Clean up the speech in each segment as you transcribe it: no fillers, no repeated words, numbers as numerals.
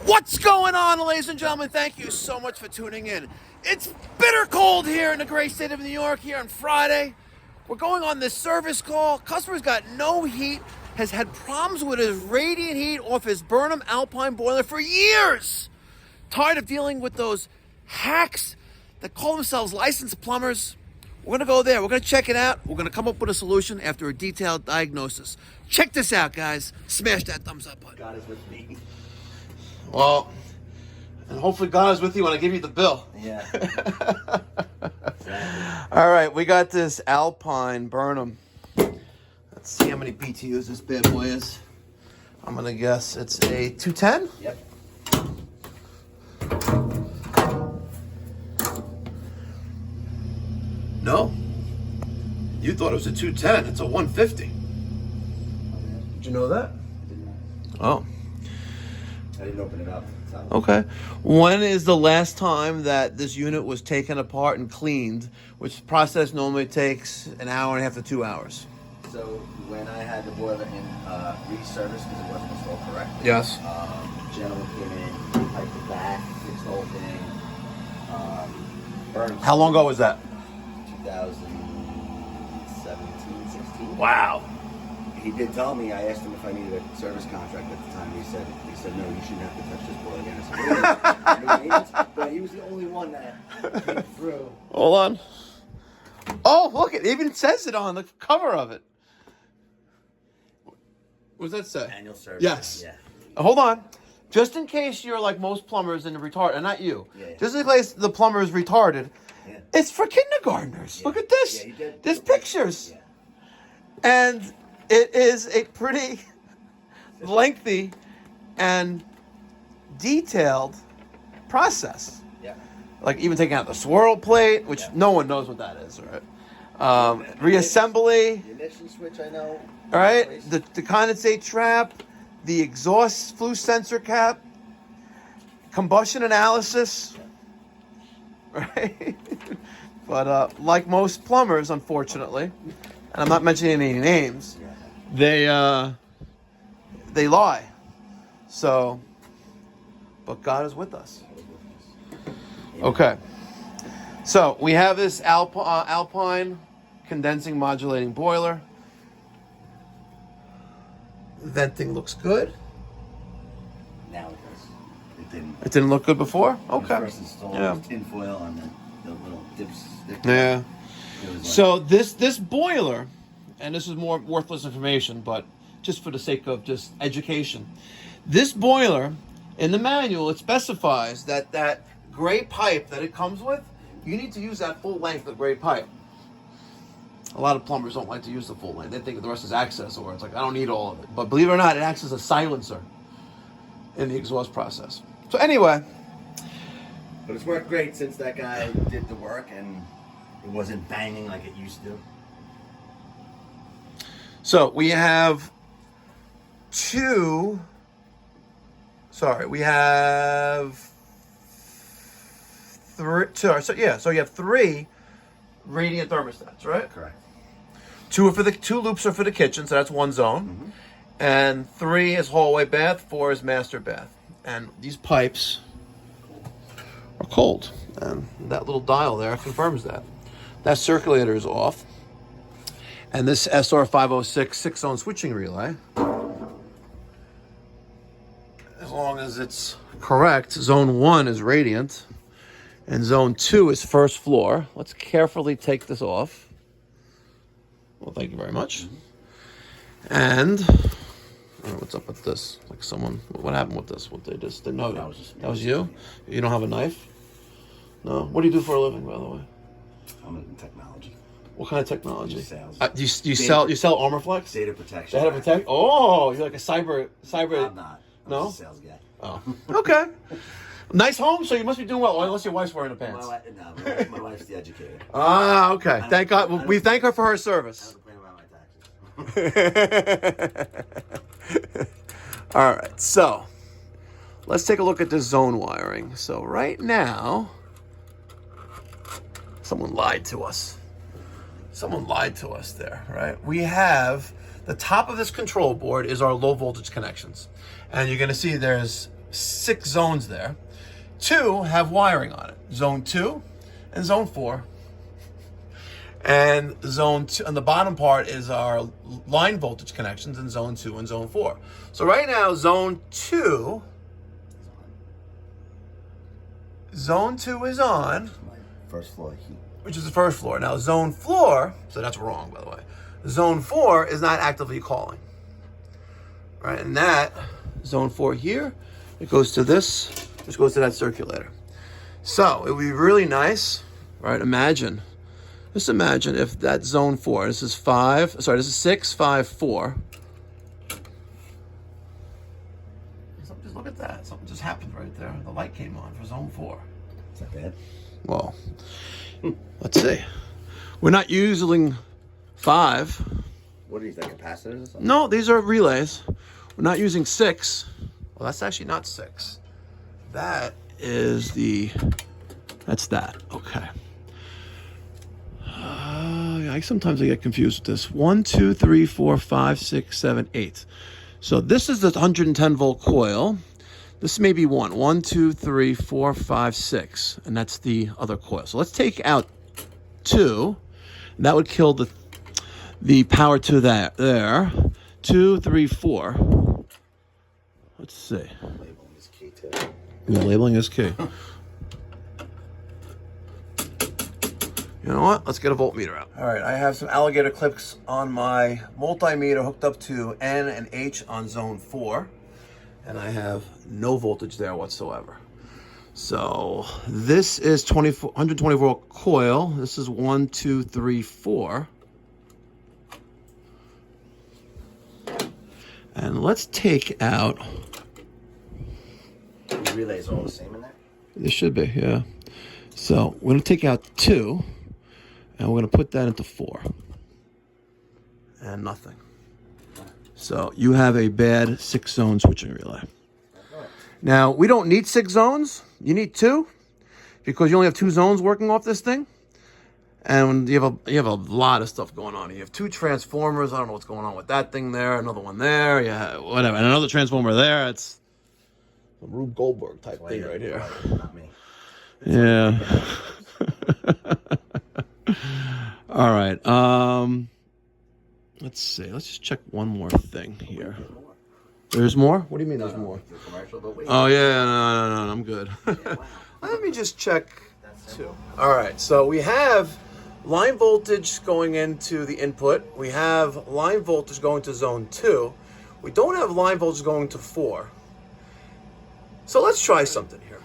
What's going on, ladies and gentlemen? Thank you so much for tuning in. It's bitter cold here in the great state of New York here on Friday. We're going on this service call. Customer's got no heat, has had problems with his radiant heat off his Burnham Alpine boiler for years. Tired of dealing with those hacks that call themselves licensed plumbers. We're gonna go there, we're gonna check it out. We're gonna come up with a solution after a detailed diagnosis. Check this out, guys. Smash that thumbs up button. God is with me. Well, and hopefully God is with you when I give you the bill. Yeah. Exactly. All right, we got this Alpine Burnham. Let's see how many BTUs this bad boy is. I'm gonna guess it's a 210. Yep. No, you thought it was a 210. It's a 150. Did you know that? Oh. I didn't open it up. Okay. When is the last time that this unit was taken apart and cleaned, which process normally takes an hour and a half to 2 hours? So when I had the boiler in reservice because it wasn't installed correctly. Yes. Gentleman came in, piped it back, fixed the whole thing. Burnham. How long ago was that? 2017, 16. Wow. He did tell me, I asked him if I needed a service contract at the time. He said no, you shouldn't have to touch this boiler again. I said, but he was the only one that came through. Hold on. Oh, look, it even says it on the cover of it. What does that say? Annual service. Yes. Yeah. Hold on. Just in case you're like most plumbers in the retarded, and not you. Yeah. Just in case the plumber is retarded, Yeah. it's for kindergartners. Yeah. Look at this. Yeah, you did. There's pictures. Yeah. And it is a pretty lengthy and detailed process. Yeah. Like even taking out the swirl plate, which no one knows what that is, right? Reassembly, The ignition switch, I know. all right? The condensate trap, the exhaust flue sensor cap, combustion analysis, right? But like most plumbers, unfortunately, and I'm not mentioning any names, they lie. So, but God is with us. Okay. So we have this Alpine condensing modulating boiler. Venting looks good. Now it does. It didn't. It didn't look good before? When it Okay. was first installed, Yeah. it was tin foil and then the little dipstick. Yeah. It was like, So this boiler, and this is more worthless information, but just for the sake of just education, this boiler, in the manual, it specifies that gray pipe that it comes with, you need to use that full length of gray pipe. A lot of plumbers don't like to use the full length. They think the rest is access, or it's like, I don't need all of it. But believe it or not, it acts as a silencer in the exhaust process. So anyway. but it's worked great since that guy did the work and it wasn't banging like it used to. So we have we have three. So you have three radiant thermostats, right? Correct. Two loops are for the kitchen, so that's one zone. Mm-hmm. And 3 is hallway bath, 4 is master bath. And these pipes are cold. And that little dial there confirms that. That circulator is off. And this SR506 6-zone switching relay, as long as it's correct, zone 1 is radiant, and zone 2 is first floor. Let's carefully take this off. Well, thank you very much. And I don't know what's up with this. Like someone, what happened with this? What they know That was just me. that was you? You don't have a knife? No. What do you do for a living, by the way? I'm in technology. What kind of technology? Just sales. Do you sell ArmorFlex? Data protection. Data protect. Oh, you're like a cyber. I'm not. I'm No? just a sales guy. Oh, okay. Nice home, so you must be doing well, unless your wife's wearing the pants. My wife's the educator. Ah, okay. Thank God. We thank her for her I service. don't complain about my taxes. All right, so let's take a look at the zone wiring. So right now, someone lied to us. Someone lied to us there, right? We have the top of this control board is our low voltage connections. And you're going to see there's 6 zones there. 2 have wiring on it. Zone 2 and zone 4. And zone 2, and the bottom part is our line voltage connections in zone 2 and zone 4. So right now, zone 2 is on, First floor heat. which is the first floor. Now zone 4, so that's wrong, by the way. Zone 4 is not actively calling. Right, and that, zone 4 here, it goes to this, which goes to that circulator. So it would be really nice, right, just imagine if that zone 4, this is 6, 5, 4. Just look at that, something just happened right there. The light came on for zone 4. Is that bad? Well, let's see. We're not using 5. What are these, like capacitors or something? No, these are relays. We're not using 6. Well, that's actually not 6. That is that's that. Okay. Sometimes I get confused with this. 1, 2, 3, 4, 5, 6, 7, 8. So this is the 110 volt coil. This may be 1. 1, 2, 3, 4, 5, 6. And that's the other coil. So let's take out 2. And that would kill the power to that there. 2, 3, 4. Let's see. Labeling is key too. Yeah, labeling is key. You know what? Let's get a voltmeter out. All right, I have some alligator clips on my multimeter hooked up to N and H on zone 4. And I have no voltage there whatsoever. So this is 120 volt coil. This is 1, 2, 3, 4. And let's take out. The relays are all the same in there? They should be, yeah. So we're going to take out 2. And we're going to put that into 4. And nothing. So you have a bad 6-zone switching relay. Now, we don't need 6 zones. You need 2. Because you only have 2 zones working off this thing. And you have a lot of stuff going on. You have 2 transformers. I don't know what's going on with that thing there. Another one there. Yeah, whatever. And another transformer there. It's a Rube Goldberg type thing right here. Not me. Yeah. All right. Let's see. Let's just check one more thing here. There's more? What do you mean there's more? Oh, yeah. No. I'm good. Let me just check 2. All right. So we have line voltage going into the input. We have line voltage going to zone 2. We don't have line voltage going to 4. So let's try something here.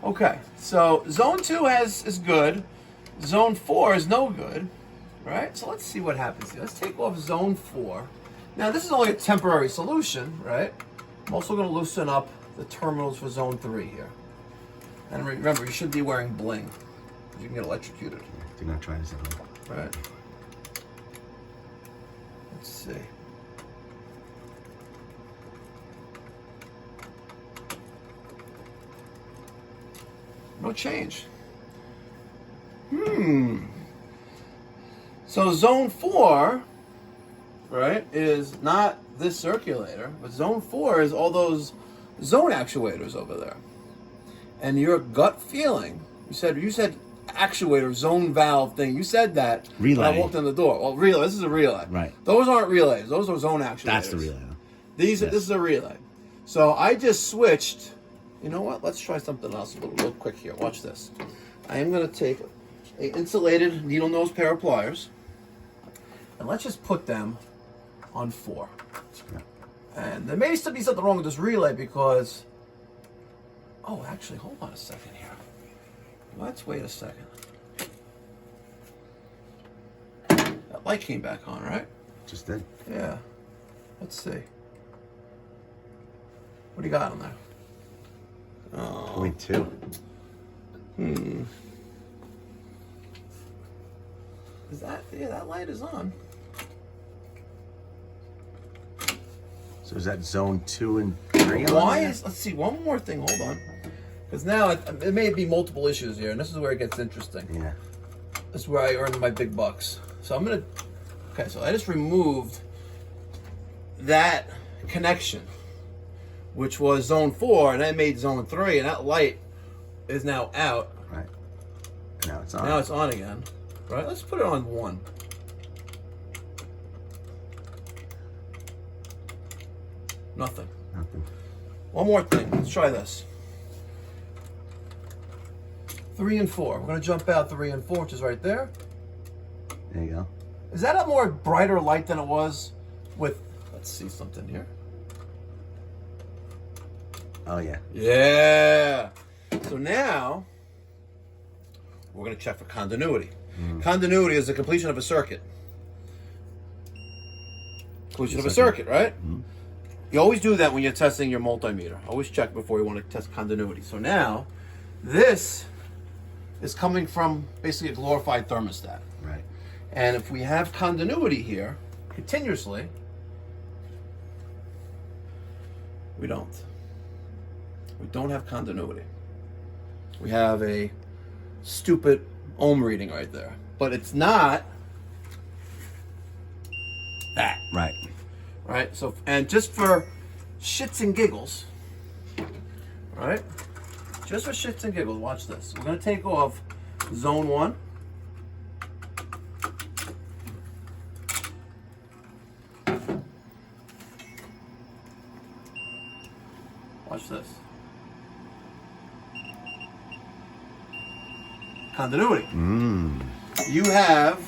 Okay. So zone 2 is good. Zone 4 is no good, right? So let's see what happens here. Let's take off zone 4. Now this is only a temporary solution, right? I'm also going to loosen up the terminals for zone 3 here. And remember, you should be wearing bling. You can get electrocuted. Do not try this at home. Right. Let's see. No change. So zone 4, right, is not this circulator, but zone 4 is all those zone actuators over there. And your gut feeling, you said actuator, zone valve thing. You said that relay. when I walked in the door. Well, relay. This is a relay. Right. Those aren't relays. Those are zone actuators. That's the relay. This is a relay. So I just switched. You know what? Let's try something else real quick here. Watch this. I am going to take an insulated needle nose pair of pliers, and let's just put them on 4. And there may still be something wrong with this relay because, oh, actually, hold on a second here. Let's wait a second. That light came back on, right? Just did. Yeah. Let's see. What do you got on there? Oh. 0.2. Is that, yeah, that light is on. So is that zone 2 and 3? Let's see, one more thing, hold on. Because now it may be multiple issues here, and this is where it gets interesting. Yeah. This is where I earn my big bucks. So I'm gonna, okay, so I just removed that connection, which was zone 4, and I made zone 3, and that light is now out. Right. Now it's on. Now it's on again. Right? Let's put it on 1. Nothing. Nothing. One more thing. Let's try this. 3 and 4. We're going to jump out 3 and 4, which is right there. There you go. Is that a more brighter light than it was with... Let's see something here. Oh, yeah. Yeah. So now, we're going to check for continuity. Continuity is the completion of a circuit. Completion of a circuit, right? You always do that when you're testing your multimeter. Always check before you want to test continuity. So now, this is coming from basically a glorified thermostat. Right. And if we have continuity here, continuously, we don't. We don't have continuity. We have a stupid ohm reading right there. But it's not that. Right. Right? So, and just for shits and giggles, right? Just for shits and giggles, watch this. We're going to take off zone 1. Watch this. Continuity. You have,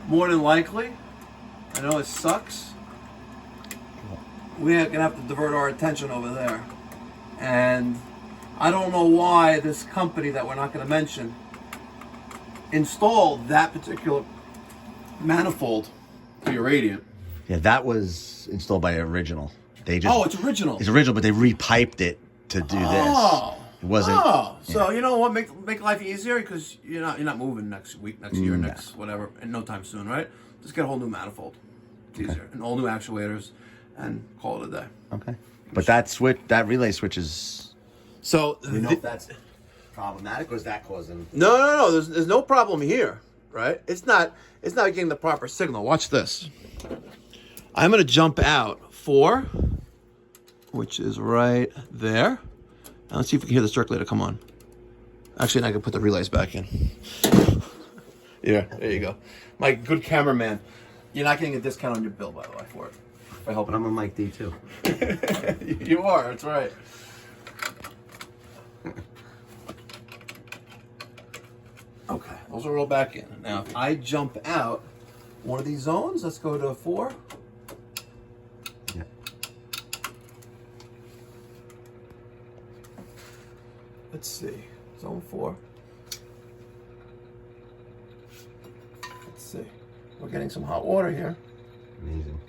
more than likely, I know it sucks, we're going to have to divert our attention over there. And I don't know why this company that we're not going to mention installed that particular manifold for your radiant. Yeah, that was installed by Original. They just. Oh, it's original. It's original, but they repiped it to do Oh. this. It wasn't. Oh, so you know what? Make life easier because you're not moving next week, next year, next whatever, in no time soon, right? Just get a whole new manifold. It's easier, and all new actuators, and call it a day. Okay. But that relay switch is. So You know if that's problematic, or is that causing? No. There's no problem here, right? It's not getting the proper signal. Watch this. I'm gonna jump out 4, which is right there. Now let's see if we can hear the circulator come on. Actually, I can put the relays back in. Yeah, there you go. My good cameraman. You're not getting a discount on your bill, by the way, for it. I hope But I'm a Mike D too. you are. That's right. Okay, those are all back in. Now, if I jump out one of these zones, let's go to 4. Yeah. Let's see, zone 4. Let's see. We're getting some hot water here. Amazing.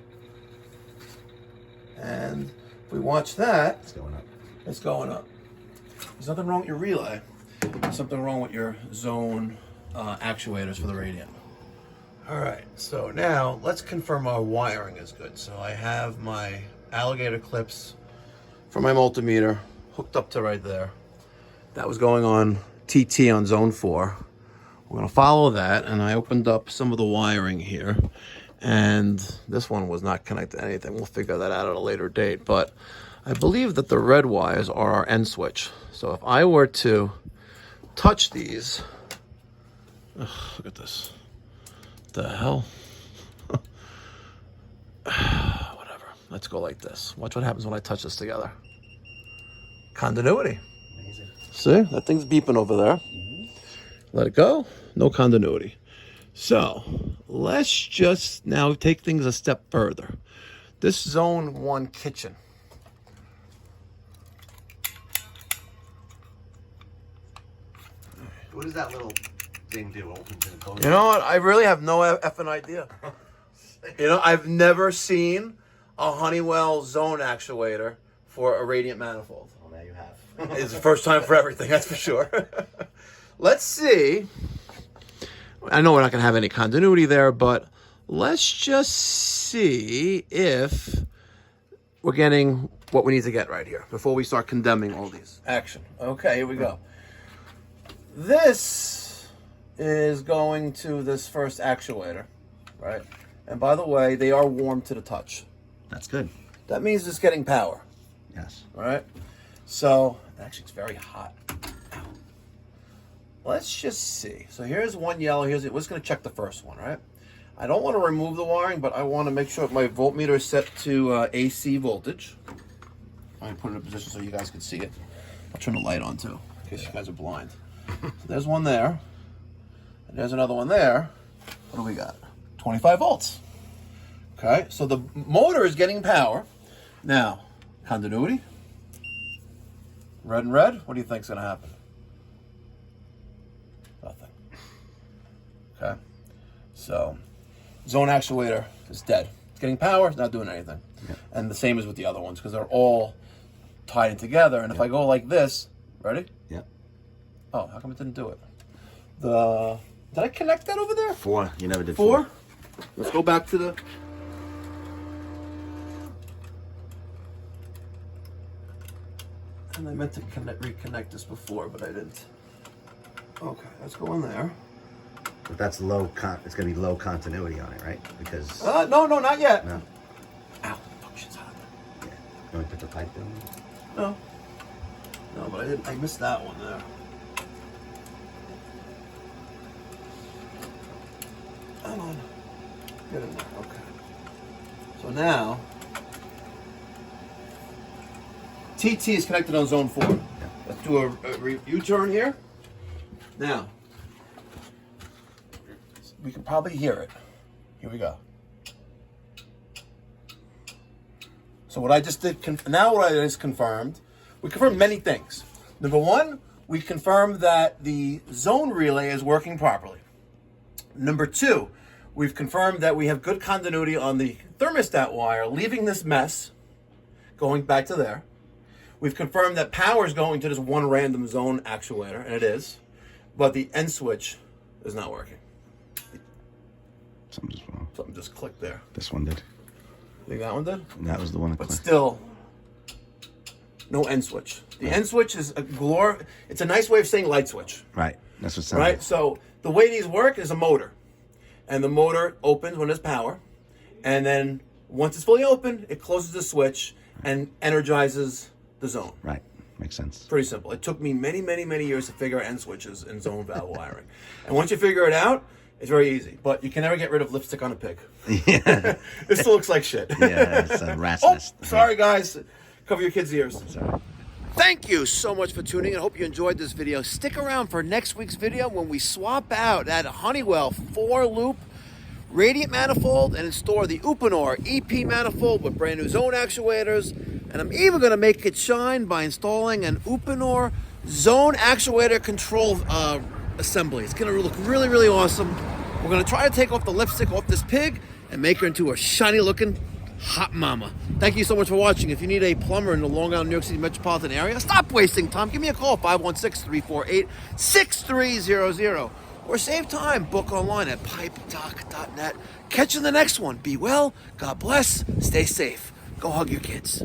And if we watch that, It's going up. it's going up. There's nothing wrong with your relay. There's something wrong with your zone actuators for the radiant. All right, so now let's confirm our wiring is good. So I have my alligator clips for my multimeter hooked up to right there. That was going on TT on zone 4. We're gonna follow that, and I opened up some of the wiring here, and this one was not connected to anything. We'll figure that out at a later date, but I believe that the red wires are our end switch. So if I were to touch these, look at this. The hell? Whatever. Let's go like this. Watch what happens when I touch this together. Continuity. Amazing. See? That thing's beeping over there. Let it go. No continuity. So, let's just now take things a step further. This zone 1 kitchen. What does that little thing do? Opens and closes? You know what? I really have no effing idea. You know, I've never seen a Honeywell zone actuator for a radiant manifold. Well, now you have. It's the first time for everything, that's for sure. Let's see. I know we're not going to have any continuity there, but let's just see if we're getting what we need to get right here before we start condemning all these. Action. Okay, here we go. This is going to this first actuator, right? And by the way, they are warm to the touch. That's good. That means it's getting power. Yes. All right. So actually, it's very hot. Ow. Let's just see. So here's one yellow. We're just going to check the first one, right? I don't want to remove the wiring, but I want to make sure my voltmeter is set to AC voltage. I'm going to put it in a position so you guys can see it. I'll turn the light on too, in case you guys are blind. So there's one there. And there's another one there. What do we got? 25 volts. Okay, so the motor is getting power. Now, continuity. Red and red. What do you think's going to happen? Nothing. Okay. So, zone actuator is dead. It's getting power. It's not doing anything. Yep. And the same is with the other ones because they're all tied in together. And if I go like this, ready? Yep. Oh, how come it didn't do it? Did I connect that over there? 4. You never did 4. Let's go back to the. And I meant to reconnect this before, but I didn't. Okay, let's go in there. But that's low. It's going to be low continuity on it, right? Because. No, not yet. No. Ow, fuck, shit's hot. Yeah. You want to put the pipe in? No, but I didn't. I missed that one there. Come on. Get in there. Okay. So now, TT is connected on zone 4. Yeah. Let's do a U-turn here. Now, we can probably hear it. Here we go. So what I just did, what I just confirmed, we confirmed many things. Number 1, we confirmed that the zone relay is working properly. Number 2, we've confirmed that we have good continuity on the thermostat wire, leaving this mess, going back to there. We've confirmed that power is going to this one random zone actuator, and it is, but the end switch is not working. Something just wrong. Something just clicked there. This one did. Think that one did? That was the one that But clicked. still, no end switch. The end switch is it's a nice way of saying light switch. Right. That's what sounds. Right? So the way these work is a motor. And the motor opens when there's power. And then once it's fully open, it closes the switch and energizes the zone. Right. Makes sense. Pretty simple. It took me many, many, many years to figure out end switches and zone valve wiring. And once you figure it out, it's very easy. But you can never get rid of lipstick on a pig. Yeah. This still looks like shit. Yeah, it's a rat's Oh, nest. sorry guys. Cover your kids' ears. Sorry. Thank you so much for tuning in. I hope you enjoyed this video. Stick around for next week's video when we swap out that Honeywell 4-loop radiant manifold and install the Uponor EP manifold with brand new zone actuators. And I'm even going to make it shine by installing an Uponor zone actuator control assembly. It's going to look really, really awesome. We're going to try to take off the lipstick off this pig and make her into a shiny looking hot mama. Thank you so much for watching. If you need a plumber in the Long Island, New York City metropolitan area, stop wasting time. Give me a call, 516-348-6300. Or save time, book online at pipedoc.net. Catch you in the next one. Be well, God bless, stay safe. Go hug your kids.